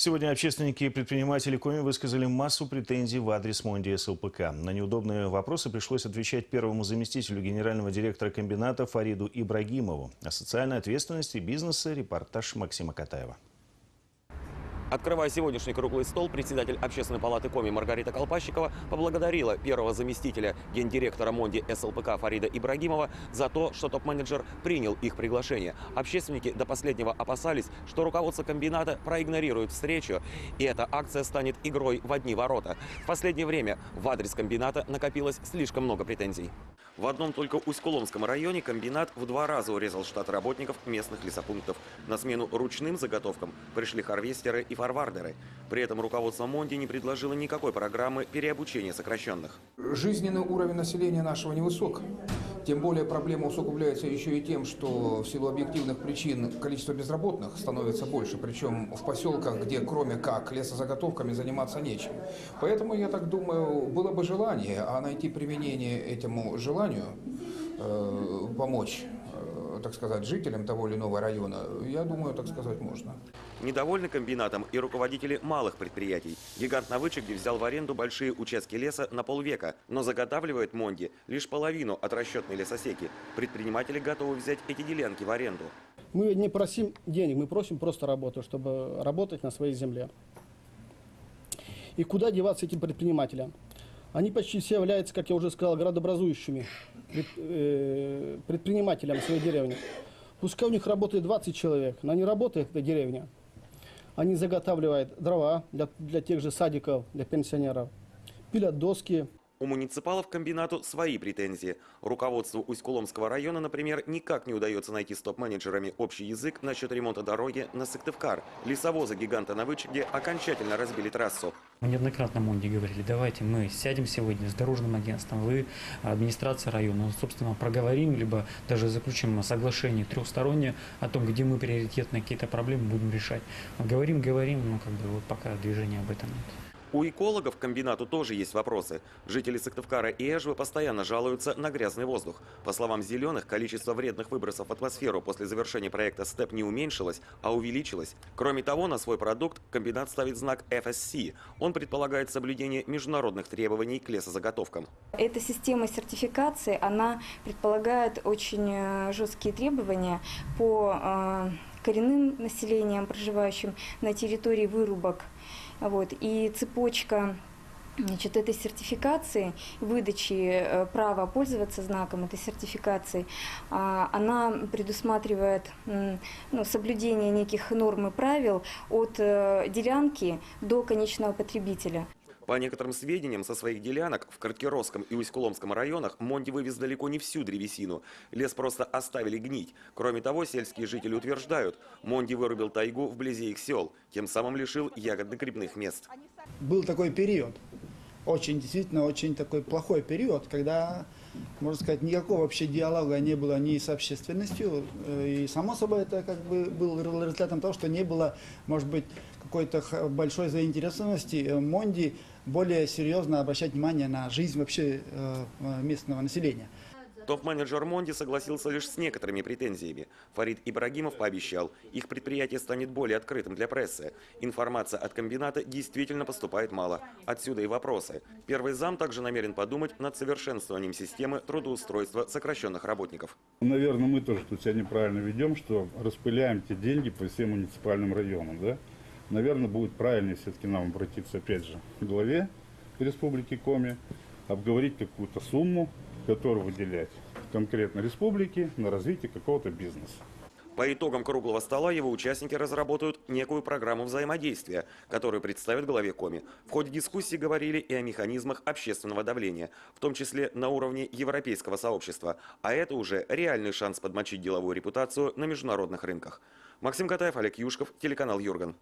Сегодня общественники и предприниматели Коми высказали массу претензий в адрес Монди СЛПК. На неудобные вопросы пришлось отвечать первому заместителю генерального директора комбината Фариду Ибрагимову. О социальной ответственности бизнеса репортаж Максима Катаева. Открывая сегодняшний круглый стол, председатель Общественной палаты Коми Маргарита Колпащикова поблагодарила первого заместителя гендиректора Монди СЛПК Фарида Ибрагимова за то, что топ-менеджер принял их приглашение. Общественники до последнего опасались, что руководство комбината проигнорирует встречу, и эта акция станет игрой в одни ворота. В последнее время в адрес комбината накопилось слишком много претензий. В одном только Усть-Куломском районе комбинат в 2 раза урезал штат работников местных лесопунктов. На смену ручным заготовкам пришли харвестеры и форвардеры. При этом руководство Монди не предложило никакой программы переобучения сокращенных. Жизненный уровень населения нашего невысок. Тем более проблема усугубляется еще и тем, что в силу объективных причин количество безработных становится больше. Причем в поселках, где кроме как лесозаготовками заниматься нечем. Поэтому, я так думаю, было бы желание, а найти применение этому желанию, помочь, так сказать, жителям того или иного района, я думаю, так сказать, можно. Недовольны комбинатом и руководители малых предприятий. Гигант на Вычегде взял в аренду большие участки леса на полвека, но заготавливает Монди лишь половину от расчетной лесосеки. Предприниматели готовы взять эти делянки в аренду. Мы не просим денег, мы просим просто работу, чтобы работать на своей земле. И куда деваться этим предпринимателям? Они почти все являются, как я уже сказал, градообразующими предпринимателями своей деревни. Пускай у них работает 20 человек, но не работает эта деревня. Они заготавливают дрова для тех же садиков, для пенсионеров, пилят доски. У муниципалов к комбинату свои претензии. Руководству Усть-Куломского района, например, никак не удается найти с топ-менеджерами общий язык насчет ремонта дороги на Сыктывкар. Лесовозы гиганта на Вычегде окончательно разбили трассу. Мы неоднократно Монди говорили, давайте мы сядем сегодня с дорожным агентством, вы, администрация района, собственно, проговорим, либо даже заключим соглашение трехстороннее о том, где мы приоритетные какие-то проблемы будем решать. Говорим, но вот пока движения об этом нет. У экологов к комбинату тоже есть вопросы. Жители Сыктывкара и Эжвы постоянно жалуются на грязный воздух. По словам «Зеленых», количество вредных выбросов в атмосферу после завершения проекта СТЭП не уменьшилось, а увеличилось. Кроме того, на свой продукт комбинат ставит знак FSC. Он предполагает соблюдение международных требований к лесозаготовкам. Эта система сертификации, она предполагает очень жесткие требования по коренным населениям, проживающим на территории вырубок. И цепочка этой сертификации, выдачи права пользоваться знаком этой сертификации, она предусматривает соблюдение неких норм и правил от делянки до конечного потребителя. По некоторым сведениям, со своих делянок в Краткеровском и Усть-Куломском районах Монди вывез далеко не всю древесину. Лес просто оставили гнить. Кроме того, сельские жители утверждают, Монди вырубил тайгу вблизи их сел, тем самым лишил ягодно-грибных мест. Был такой период, действительно очень такой плохой период, когда, можно сказать, никакого вообще диалога не было ни с общественностью. И само собой это было результатом того, что не было, может быть, какой-то большой заинтересованности Монди более серьезно обращать внимание на жизнь вообще местного населения. Топ-менеджер Монди согласился лишь с некоторыми претензиями. Фарид Ибрагимов пообещал, их предприятие станет более открытым для прессы. Информация от комбината действительно поступает мало. Отсюда и вопросы. Первый зам также намерен подумать над совершенствованием системы трудоустройства сокращенных работников. Наверное, мы тоже тут себя неправильно ведем, что распыляем те деньги по всем муниципальным районам. Да? Наверное, будет правильнее все-таки нам обратиться, опять же, к главе Республики Коми, обговорить какую-то сумму, которую выделять конкретно республике на развитие какого-то бизнеса. По итогам круглого стола его участники разработают некую программу взаимодействия, которую представят главе Коми. В ходе дискуссии говорили и о механизмах общественного давления, в том числе на уровне европейского сообщества. А это уже реальный шанс подмочить деловую репутацию на международных рынках. Максим Катаев, Олег Юшков, телеканал Юрган.